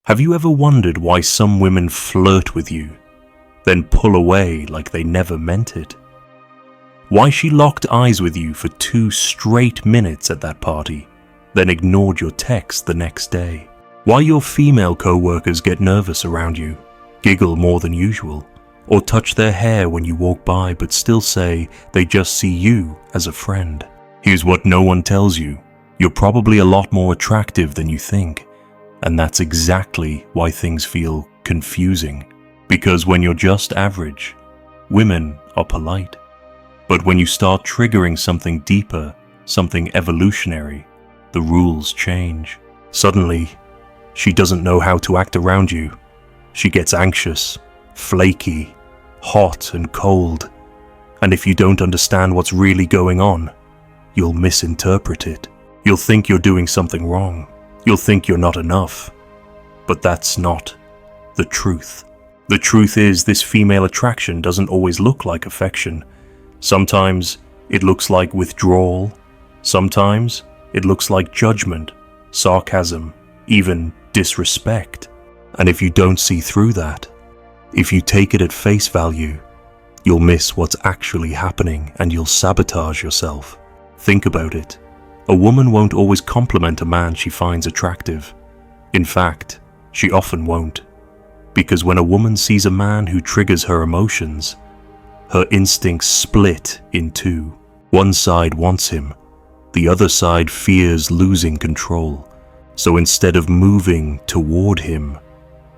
Have you ever wondered why some women flirt with you, then pull away like they never meant it? Why she locked eyes with you for 2 straight minutes at that party, then ignored your text the next day? Why your female co-workers get nervous around you, giggle more than usual, or touch their hair when you walk by but still say they just see you as a friend? Here's what no one tells you. You're probably a lot more attractive than you think. And that's exactly why things feel confusing. Because when you're just average, women are polite. But when you start triggering something deeper, something evolutionary, the rules change. Suddenly, she doesn't know how to act around you. She gets anxious, flaky, hot and cold. And if you don't understand what's really going on, you'll misinterpret it. You'll think you're doing something wrong. You'll think you're not enough. But that's not the truth. The truth is this female attraction doesn't always look like affection. Sometimes it looks like withdrawal. Sometimes it looks like judgment, sarcasm, even disrespect. And if you don't see through that, if you take it at face value, you'll miss what's actually happening and you'll sabotage yourself. Think about it. A woman won't always compliment a man she finds attractive. In fact, she often won't. Because when a woman sees a man who triggers her emotions, her instincts split in two. One side wants him, the other side fears losing control. So instead of moving toward him,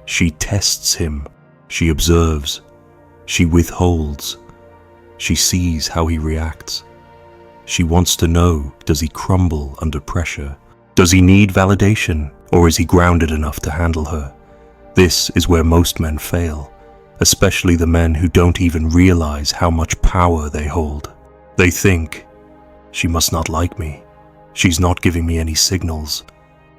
she tests him, she observes, she withholds, she sees how he reacts. She wants to know, does he crumble under pressure? Does he need validation, or is he grounded enough to handle her? This is where most men fail, especially the men who don't even realize how much power they hold. They think, she must not like me. She's not giving me any signals.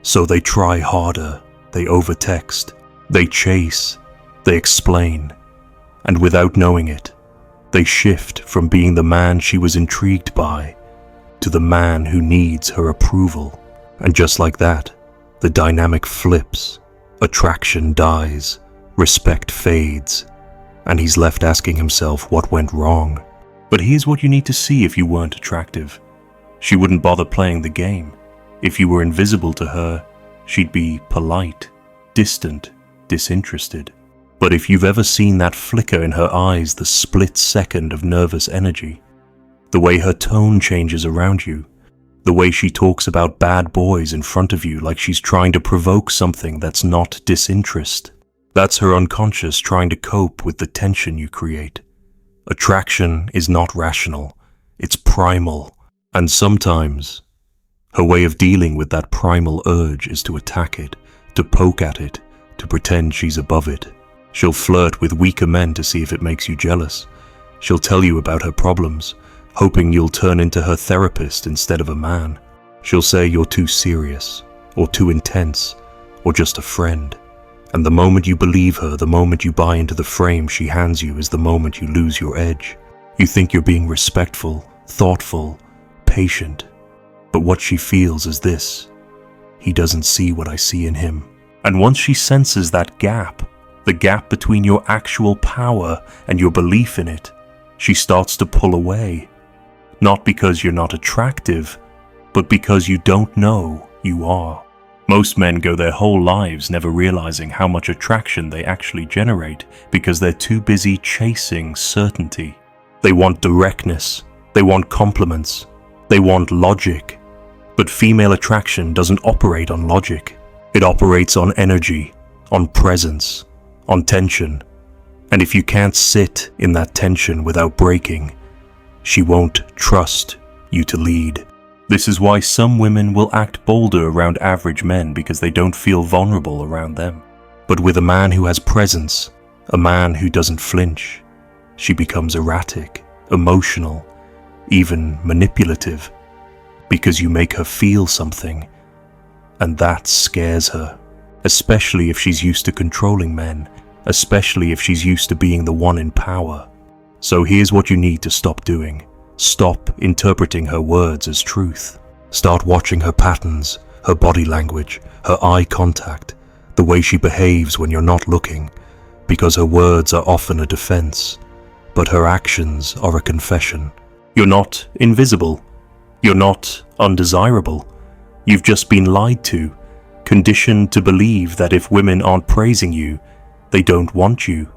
So they try harder, they overtext, they chase, they explain, and without knowing it, they shift from being the man she was intrigued by to the man who needs her approval. And just like that, the dynamic flips, attraction dies, respect fades, and he's left asking himself what went wrong. But here's what you need to see if you weren't attractive. She wouldn't bother playing the game. If you were invisible to her, she'd be polite, distant, disinterested. But if you've ever seen that flicker in her eyes, the split second of nervous energy, the way her tone changes around you, the way she talks about bad boys in front of you like she's trying to provoke something that's not disinterest, that's her unconscious trying to cope with the tension you create. Attraction is not rational, it's primal, and sometimes her way of dealing with that primal urge is to attack it, to poke at it, to pretend she's above it. She'll flirt with weaker men to see if it makes you jealous. She'll tell you about her problems, hoping you'll turn into her therapist instead of a man. She'll say you're too serious, or too intense, or just a friend. And the moment you believe her, the moment you buy into the frame she hands you, is the moment you lose your edge. You think you're being respectful, thoughtful, patient. But what she feels is this: he doesn't see what I see in him. And once she senses that gap, the gap between your actual power and your belief in it, she starts to pull away. Not because you're not attractive, but because you don't know you are. Most men go their whole lives never realizing how much attraction they actually generate because they're too busy chasing certainty. They want directness, they want compliments, they want logic. But female attraction doesn't operate on logic. It operates on energy, on presence, on tension. And if you can't sit in that tension without breaking, she won't trust you to lead. This is why some women will act bolder around average men, because they don't feel vulnerable around them. But with a man who has presence, a man who doesn't flinch, she becomes erratic, emotional, even manipulative, because you make her feel something, and that scares her, especially if she's used to controlling men, especially if she's used to being the one in power. So here's what you need to stop doing. Stop interpreting her words as truth. Start watching her patterns, her body language, her eye contact, the way she behaves when you're not looking, because her words are often a defense, but her actions are a confession. You're not invisible. You're not undesirable. You've just been lied to, conditioned to believe that if women aren't praising you, they don't want you.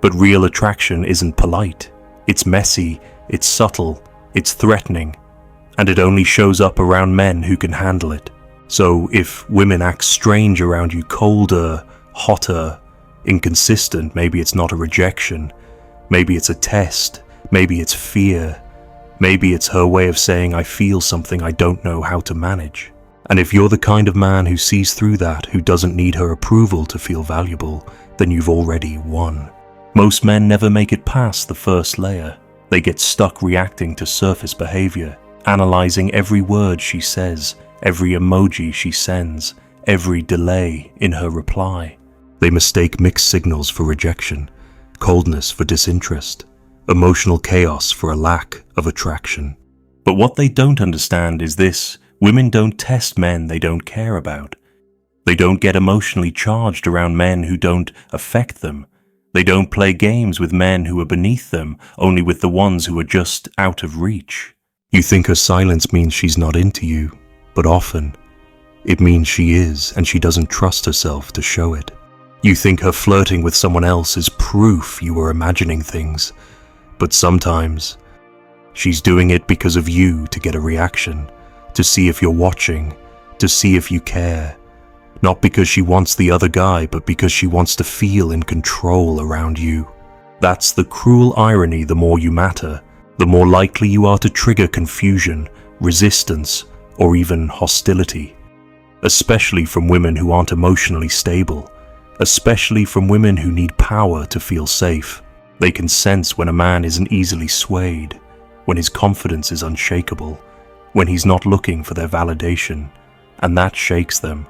But real attraction isn't polite. It's messy, it's subtle, it's threatening, and it only shows up around men who can handle it. So if women act strange around you, colder, hotter, inconsistent, maybe it's not a rejection, maybe it's a test, maybe it's fear, maybe it's her way of saying I feel something I don't know how to manage. And if you're the kind of man who sees through that, who doesn't need her approval to feel valuable, then you've already won. Most men never make it past the first layer. They get stuck reacting to surface behavior, analyzing every word she says, every emoji she sends, every delay in her reply. They mistake mixed signals for rejection, coldness for disinterest, emotional chaos for a lack of attraction. But what they don't understand is this: women don't test men they don't care about. They don't get emotionally charged around men who don't affect them. They don't play games with men who are beneath them, only with the ones who are just out of reach. You think her silence means she's not into you, but often it means she is, and she doesn't trust herself to show it. You think her flirting with someone else is proof you were imagining things, but sometimes she's doing it because of you, to get a reaction, to see if you're watching, to see if you care. Not because she wants the other guy, but because she wants to feel in control around you. That's the cruel irony. The more you matter, the more likely you are to trigger confusion, resistance, or even hostility. Especially from women who aren't emotionally stable. Especially from women who need power to feel safe. They can sense when a man isn't easily swayed, when his confidence is unshakable, when he's not looking for their validation, and that shakes them.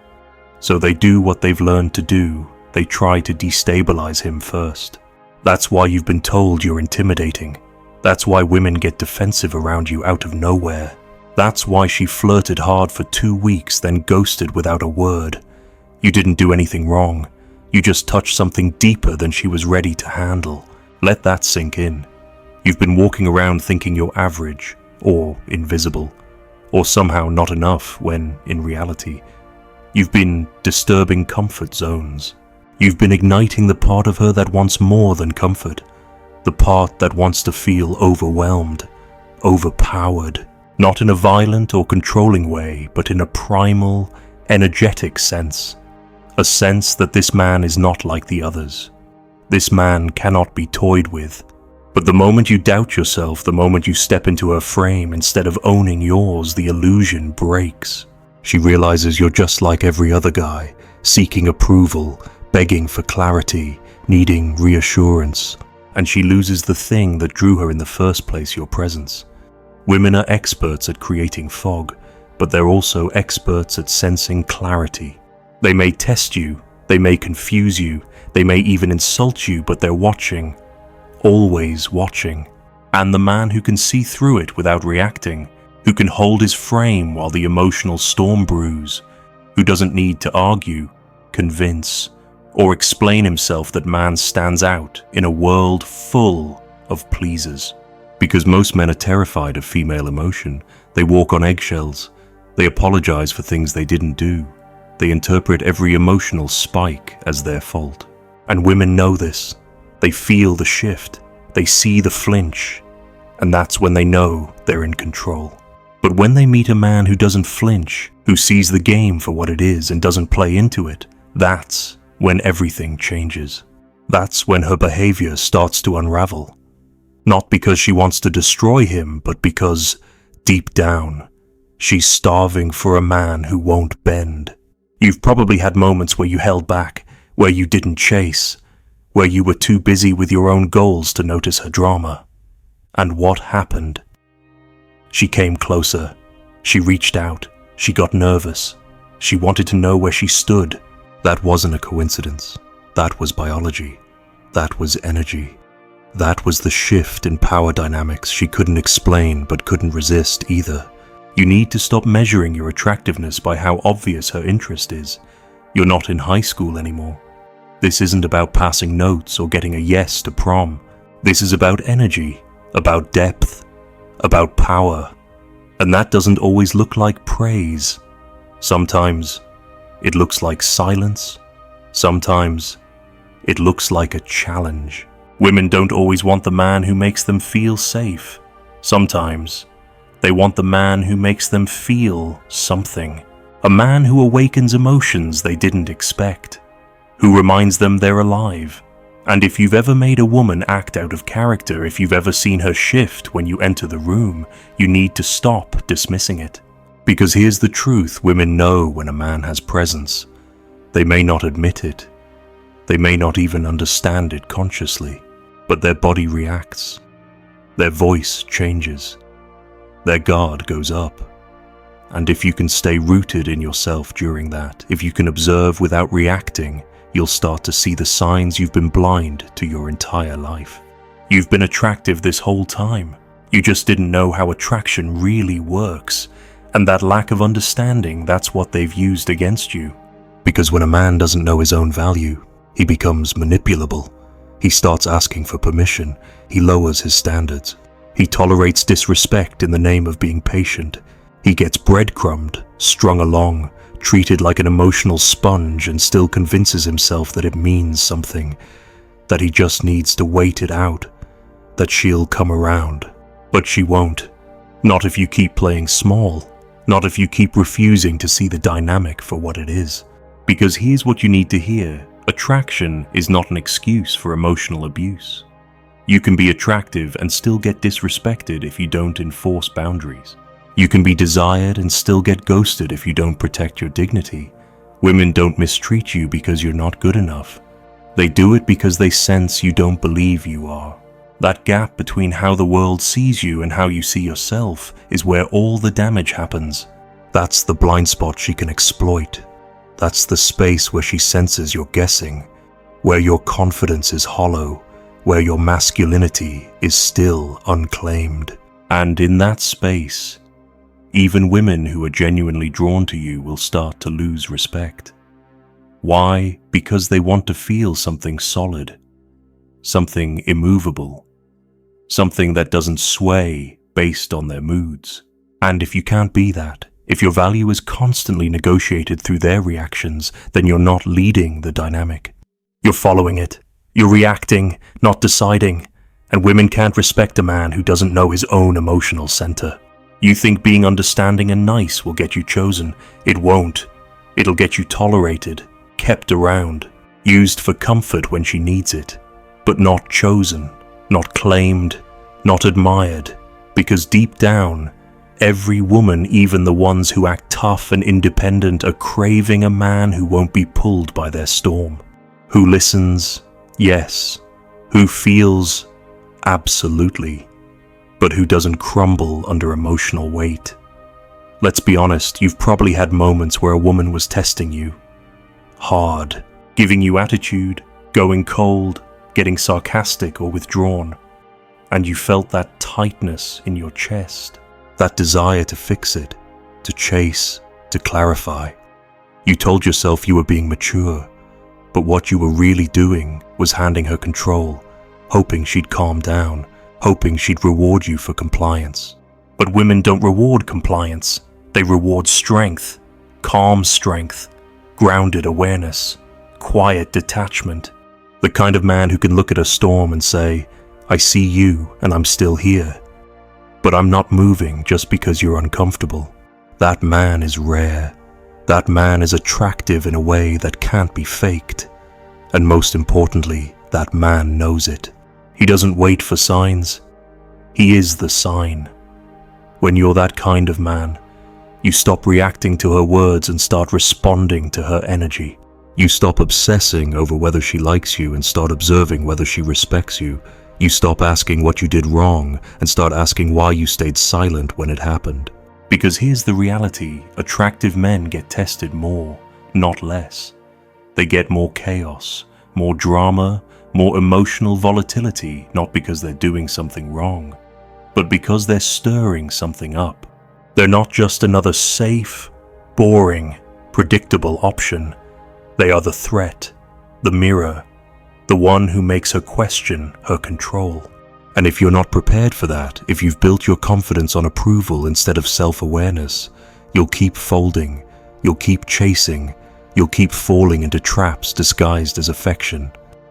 So they do what they've learned to do. They try to destabilize him first. That's why you've been told you're intimidating. That's why women get defensive around you out of nowhere. That's why she flirted hard for 2 weeks, then ghosted without a word. You didn't do anything wrong. You just touched something deeper than she was ready to handle. Let that sink in. You've been walking around thinking you're average, or invisible, or somehow not enough, when in reality, you've been disturbing comfort zones. You've been igniting the part of her that wants more than comfort, the part that wants to feel overwhelmed, overpowered, not in a violent or controlling way, but in a primal, energetic sense. A sense that this man is not like the others. This man cannot be toyed with. But the moment you doubt yourself, the moment you step into her frame instead of owning yours, the illusion breaks. She realizes you're just like every other guy, seeking approval, begging for clarity, needing reassurance. And she loses the thing that drew her in the first place, your presence. Women are experts at creating fog, but they're also experts at sensing clarity. They may test you, they may confuse you, they may even insult you, but they're watching, always watching. And the man who can see through it without reacting, who can hold his frame while the emotional storm brews, who doesn't need to argue, convince, or explain himself, that man stands out in a world full of pleasers. Because most men are terrified of female emotion. They walk on eggshells. They apologize for things they didn't do. They interpret every emotional spike as their fault. And women know this. They feel the shift. They see the flinch. And that's when they know they're in control. But when they meet a man who doesn't flinch, who sees the game for what it is and doesn't play into it, that's when everything changes. That's when her behavior starts to unravel. Not because she wants to destroy him, but because, deep down, she's starving for a man who won't bend. You've probably had moments where you held back, where you didn't chase, where you were too busy with your own goals to notice her drama. And what happened? She came closer. She reached out. She got nervous. She wanted to know where she stood. That wasn't a coincidence. That was biology. That was energy. That was the shift in power dynamics she couldn't explain but couldn't resist either. You need to stop measuring your attractiveness by how obvious her interest is. You're not in high school anymore. This isn't about passing notes or getting a yes to prom. This is about energy, about depth, about power. And that doesn't always look like praise. Sometimes it looks like silence. Sometimes it looks like a challenge. Women don't always want the man who makes them feel safe. Sometimes they want the man who makes them feel something. A man who awakens emotions they didn't expect, who reminds them they're alive. And if you've ever made a woman act out of character, if you've ever seen her shift when you enter the room, you need to stop dismissing it. Because here's the truth, women know when a man has presence. They may not admit it. They may not even understand it consciously, but their body reacts. Their voice changes. Their guard goes up. And if you can stay rooted in yourself during that, if you can observe without reacting, you'll start to see the signs you've been blind to your entire life. You've been attractive this whole time. You just didn't know how attraction really works. And that lack of understanding, that's what they've used against you. Because when a man doesn't know his own value, he becomes manipulable. He starts asking for permission. He lowers his standards. He tolerates disrespect in the name of being patient. He gets breadcrumbed, strung along, treated like an emotional sponge, and still convinces himself that it means something, that he just needs to wait it out, that she'll come around. But she won't. Not if you keep playing small. Not if you keep refusing to see the dynamic for what it is. Because here's what you need to hear. Attraction is not an excuse for emotional abuse. You can be attractive and still get disrespected if you don't enforce boundaries. You can be desired and still get ghosted if you don't protect your dignity. Women don't mistreat you because you're not good enough. They do it because they sense you don't believe you are. That gap between how the world sees you and how you see yourself is where all the damage happens. That's the blind spot she can exploit. That's the space where she senses you're guessing, where your confidence is hollow, where your masculinity is still unclaimed. And in that space, even women who are genuinely drawn to you will start to lose respect. Why? Because they want to feel something solid, something immovable, something that doesn't sway based on their moods. And if you can't be that, if your value is constantly negotiated through their reactions, then you're not leading the dynamic. You're following it. You're reacting, not deciding. And women can't respect a man who doesn't know his own emotional center. You think being understanding and nice will get you chosen. It won't. It'll get you tolerated, kept around, used for comfort when she needs it, but not chosen, not claimed, not admired, because deep down, every woman, even the ones who act tough and independent, are craving a man who won't be pulled by their storm, who listens, yes, who feels, absolutely, but who doesn't crumble under emotional weight. Let's be honest, you've probably had moments where a woman was testing you, hard, giving you attitude, going cold, getting sarcastic or withdrawn, and you felt that tightness in your chest, that desire to fix it, to chase, to clarify. You told yourself you were being mature, but what you were really doing was handing her control, hoping she'd calm down, hoping she'd reward you for compliance. But women don't reward compliance. They reward strength, calm strength, grounded awareness, quiet detachment. The kind of man who can look at a storm and say, I see you and I'm still here, but I'm not moving just because you're uncomfortable. That man is rare. That man is attractive in a way that can't be faked. And most importantly, that man knows it. He doesn't wait for signs. He is the sign. When you're that kind of man, you stop reacting to her words and start responding to her energy. You stop obsessing over whether she likes you and start observing whether she respects you. You stop asking what you did wrong and start asking why you stayed silent when it happened. Because here's the reality, attractive men get tested more, not less. They get more chaos, more drama, more emotional volatility, not because they're doing something wrong, but because they're stirring something up. They're not just another safe, boring, predictable option. They are the threat, the mirror, the one who makes her question her control. And if you're not prepared for that, if you've built your confidence on approval instead of self-awareness, you'll keep folding, you'll keep chasing, you'll keep falling into traps disguised as affection.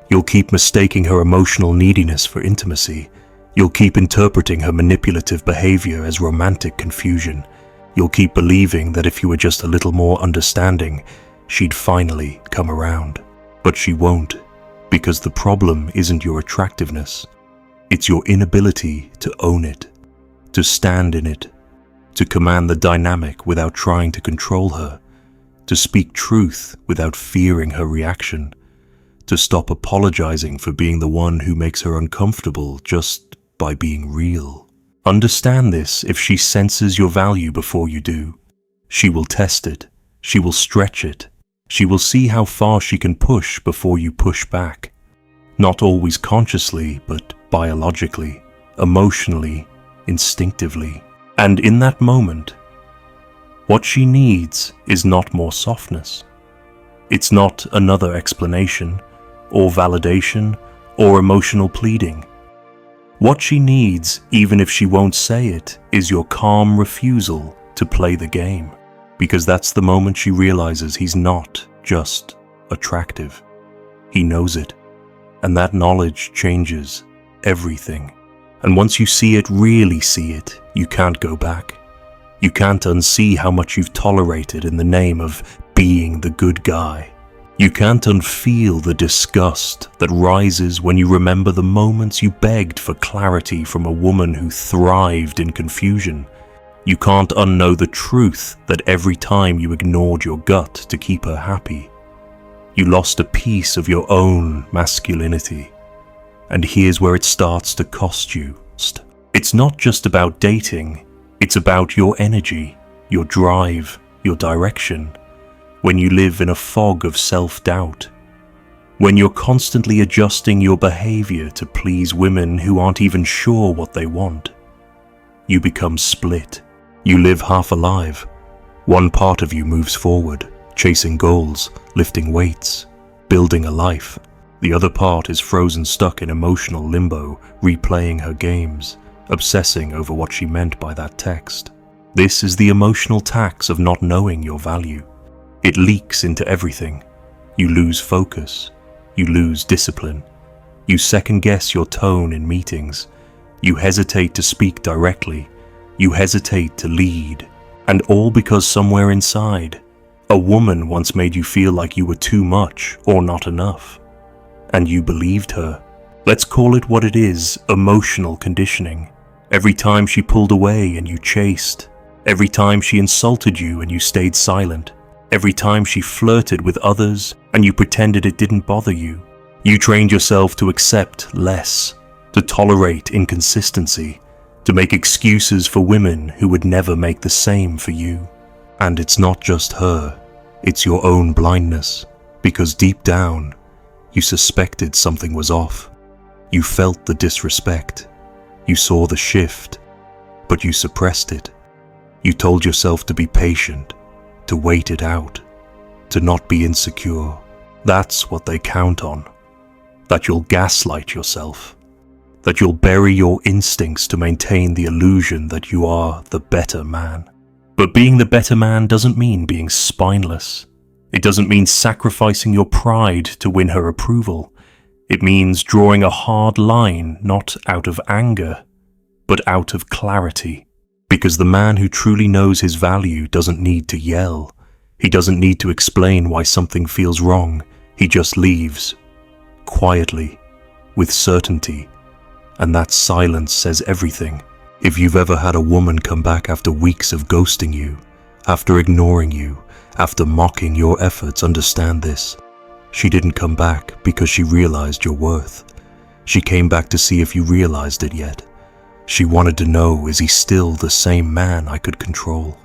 You'll keep mistaking her emotional neediness for intimacy. You'll keep interpreting her manipulative behavior as romantic confusion. You'll keep believing that if you were just a little more understanding, she'd finally come around. But she won't, because the problem isn't your attractiveness. It's your inability to own it, to stand in it, to command the dynamic without trying to control her, to speak truth without fearing her reaction, to stop apologizing for being the one who makes her uncomfortable just by being real. Understand this if she senses your value before you do. She will test it, she will stretch it, she will see how far she can push before you push back. Not always consciously, but biologically, emotionally, instinctively. And in that moment, what she needs is not more softness. It's not another explanation, or validation, or emotional pleading. What she needs, even if she won't say it, is your calm refusal to play the game. Because that's the moment she realizes he's not just attractive. He knows it. And that knowledge changes everything. And once you see it, really see it, you can't go back. You can't unsee how much you've tolerated in the name of being the good guy. You can't unfeel the disgust that rises when you remember the moments you begged for clarity from a woman who thrived in confusion. You can't unknow the truth that every time you ignored your gut to keep her happy, you lost a piece of your own masculinity. And here's where it starts to cost you. It's not just about dating, it's about your energy, your drive, your direction. When you live in a fog of self-doubt, when you're constantly adjusting your behavior to please women who aren't even sure what they want, you become split. You live half alive. One part of you moves forward, chasing goals, lifting weights, building a life. The other part is frozen stuck in emotional limbo, replaying her games, obsessing over what she meant by that text. This is the emotional tax of not knowing your value. It leaks into everything. You lose focus. You lose discipline. You second-guess your tone in meetings. You hesitate to speak directly. You hesitate to lead. And all because somewhere inside, a woman once made you feel like you were too much or not enough. And you believed her. Let's call it what it is, emotional conditioning. Every time she pulled away and you chased. Every time she insulted you and you stayed silent. Every time she flirted with others and you pretended it didn't bother you. You trained yourself to accept less, to tolerate inconsistency, to make excuses for women who would never make the same for you. And it's not just her, it's your own blindness, because deep down, you suspected something was off. You felt the disrespect. You saw the shift, but you suppressed it. You told yourself to be patient, to wait it out, to not be insecure. That's what they count on. That you'll gaslight yourself. That you'll bury your instincts to maintain the illusion that you are the better man. But being the better man doesn't mean being spineless. It doesn't mean sacrificing your pride to win her approval. It means drawing a hard line, not out of anger, but out of clarity. Because the man who truly knows his value doesn't need to yell. He doesn't need to explain why something feels wrong. He just leaves. Quietly. With certainty. And that silence says everything. If you've ever had a woman come back after weeks of ghosting you, after ignoring you, after mocking your efforts, understand this. She didn't come back because she realized your worth. She came back to see if you realized it yet. She wanted to know, is he still the same man I could control?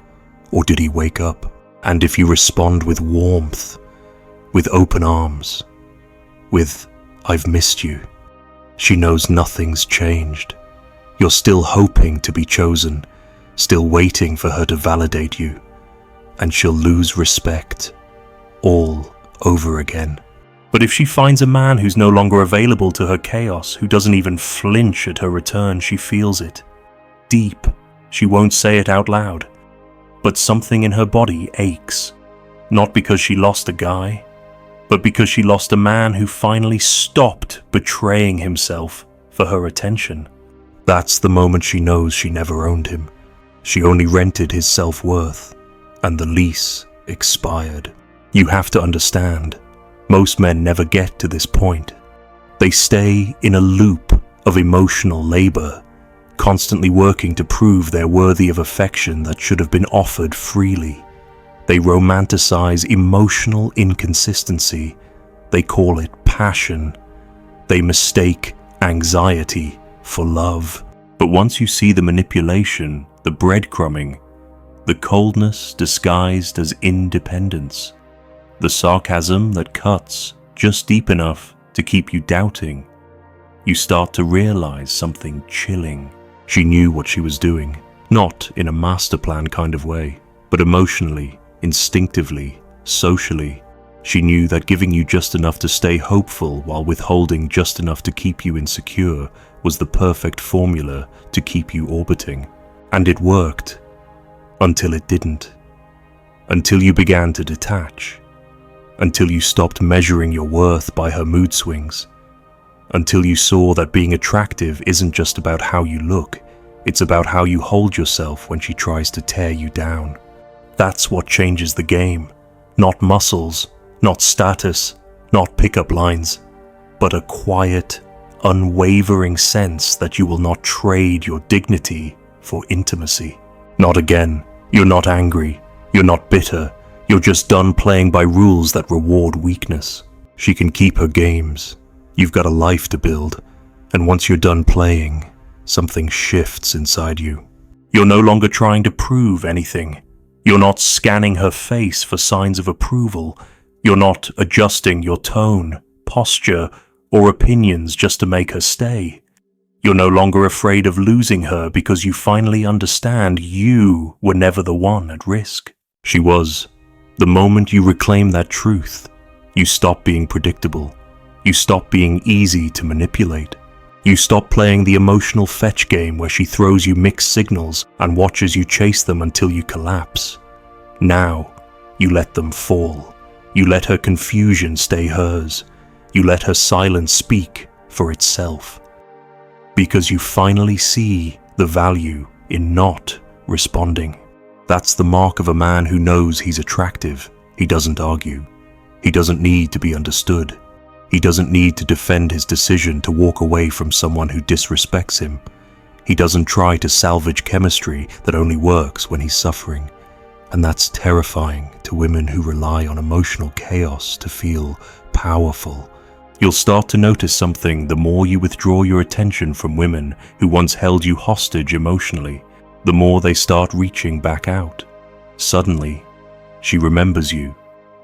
Or did he wake up? And if you respond with warmth, with open arms, with, I've missed you, she knows nothing's changed. You're still hoping to be chosen, still waiting for her to validate you, and she'll lose respect all over again. But if she finds a man who's no longer available to her chaos, who doesn't even flinch at her return, she feels it. Deep. She won't say it out loud. But something in her body aches. Not because she lost a guy, but because she lost a man who finally stopped betraying himself for her attention. That's the moment she knows she never owned him. She only rented his self-worth, and the lease expired. You have to understand, most men never get to this point. They stay in a loop of emotional labor, constantly working to prove they're worthy of affection that should have been offered freely. They romanticize emotional inconsistency. They call it passion. They mistake anxiety for love. But once you see the manipulation, the breadcrumbing, the coldness disguised as independence, the sarcasm that cuts just deep enough to keep you doubting, you start to realize something chilling. She knew what she was doing, not in a master plan kind of way, but emotionally, instinctively, socially. She knew that giving you just enough to stay hopeful while withholding just enough to keep you insecure was the perfect formula to keep you orbiting. And it worked. Until it didn't. Until you began to detach. Until you stopped measuring your worth by her mood swings. Until you saw that being attractive isn't just about how you look, it's about how you hold yourself when she tries to tear you down. That's what changes the game. Not muscles, not status, not pickup lines, but a quiet, unwavering sense that you will not trade your dignity for intimacy. Not again. You're not angry. You're not bitter. You're just done playing by rules that reward weakness. She can keep her games. You've got a life to build, and once you're done playing, something shifts inside you. You're no longer trying to prove anything. You're not scanning her face for signs of approval. You're not adjusting your tone, posture, or opinions just to make her stay. You're no longer afraid of losing her because you finally understand you were never the one at risk. She was. The moment you reclaim that truth, you stop being predictable. You stop being easy to manipulate. You stop playing the emotional fetch game where she throws you mixed signals and watches you chase them until you collapse. Now, you let them fall. You let her confusion stay hers. You let her silence speak for itself. Because you finally see the value in not responding. That's the mark of a man who knows he's attractive. He doesn't argue. He doesn't need to be understood. He doesn't need to defend his decision to walk away from someone who disrespects him. He doesn't try to salvage chemistry that only works when he's suffering. And that's terrifying to women who rely on emotional chaos to feel powerful. You'll start to notice something the more you withdraw your attention from women who once held you hostage emotionally, the more they start reaching back out. Suddenly, she remembers you.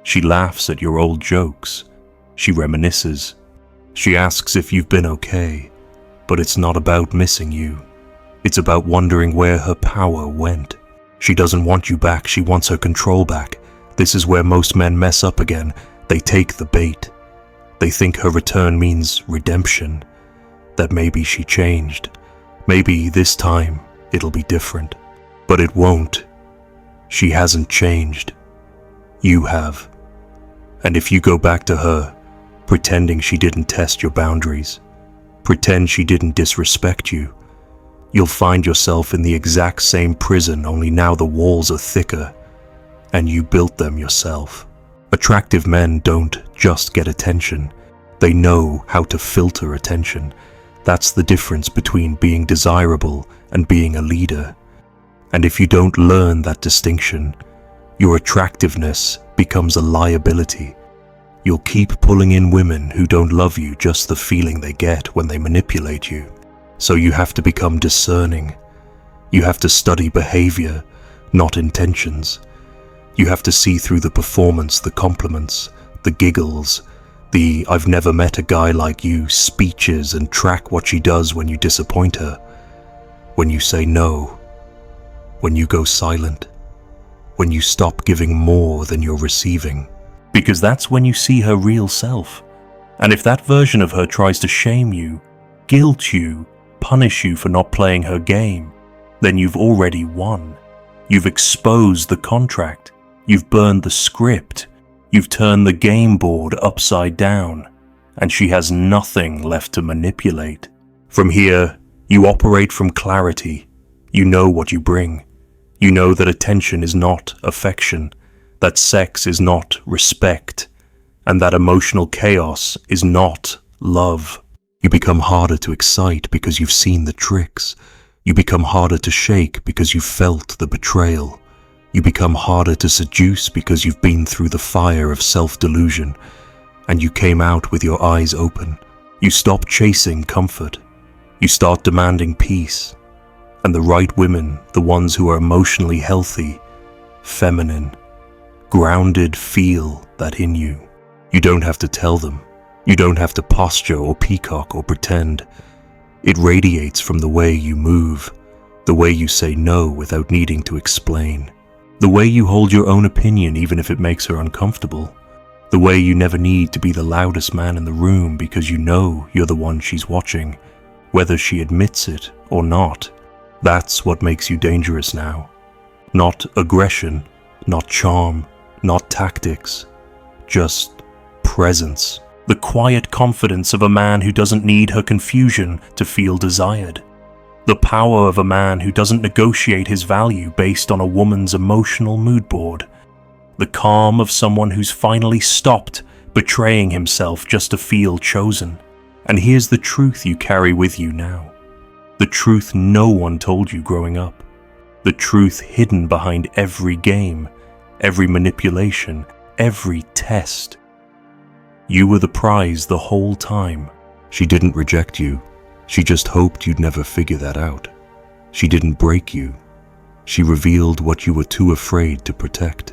She laughs at your old jokes. She reminisces. She asks if you've been okay, but it's not about missing you. It's about wondering where her power went. She doesn't want you back, she wants her control back. This is where most men mess up again. They take the bait. They think her return means redemption, that maybe she changed. Maybe this time it'll be different. But it won't. She hasn't changed. You have. And if you go back to her, pretending she didn't test your boundaries, pretend she didn't disrespect you, you'll find yourself in the exact same prison, only now the walls are thicker, and you built them yourself. Attractive men don't just get attention, they know how to filter attention. That's the difference between being desirable and being a leader. And if you don't learn that distinction, your attractiveness becomes a liability. You'll keep pulling in women who don't love you just the feeling they get when they manipulate you. So you have to become discerning. You have to study behavior, not intentions. You have to see through the performance, the compliments, the giggles, the "I've never met a guy like you" speeches, and track what she does when you disappoint her, when you say no, when you go silent, when you stop giving more than you're receiving. because that's when you see her real self. And if that version of her tries to shame you, guilt you, punish you for not playing her game, then you've already won. You've exposed the contract. You've burned the script. You've turned the game board upside down, and she has nothing left to manipulate. From here, you operate from clarity. You know what you bring. You know that attention is not affection, that sex is not respect, and that emotional chaos is not love. You become harder to excite because you've seen the tricks. You become harder to shake because you've felt the betrayal. You become harder to seduce because you've been through the fire of self-delusion, and you came out with your eyes open. You stop chasing comfort. You start demanding peace. And the right women, the ones who are emotionally healthy, feminine, grounded, feel that in you. You don't have to tell them. You don't have to posture or peacock or pretend. It radiates from the way you move, the way you say no without needing to explain, the way you hold your own opinion even if it makes her uncomfortable, the way you never need to be the loudest man in the room because you know you're the one she's watching, whether she admits it or not. That's what makes you dangerous now. Not aggression, not charm, not tactics, just presence. The quiet confidence of a man who doesn't need her confusion to feel desired. The power of a man who doesn't negotiate his value based on a woman's emotional mood board. The calm of someone who's finally stopped betraying himself just to feel chosen. And here's the truth you carry with you now. The truth no one told you growing up. The truth hidden behind every game, every manipulation, every test. You were the prize the whole time. She didn't reject you. She just hoped you'd never figure that out. She didn't break you. She revealed what you were too afraid to protect.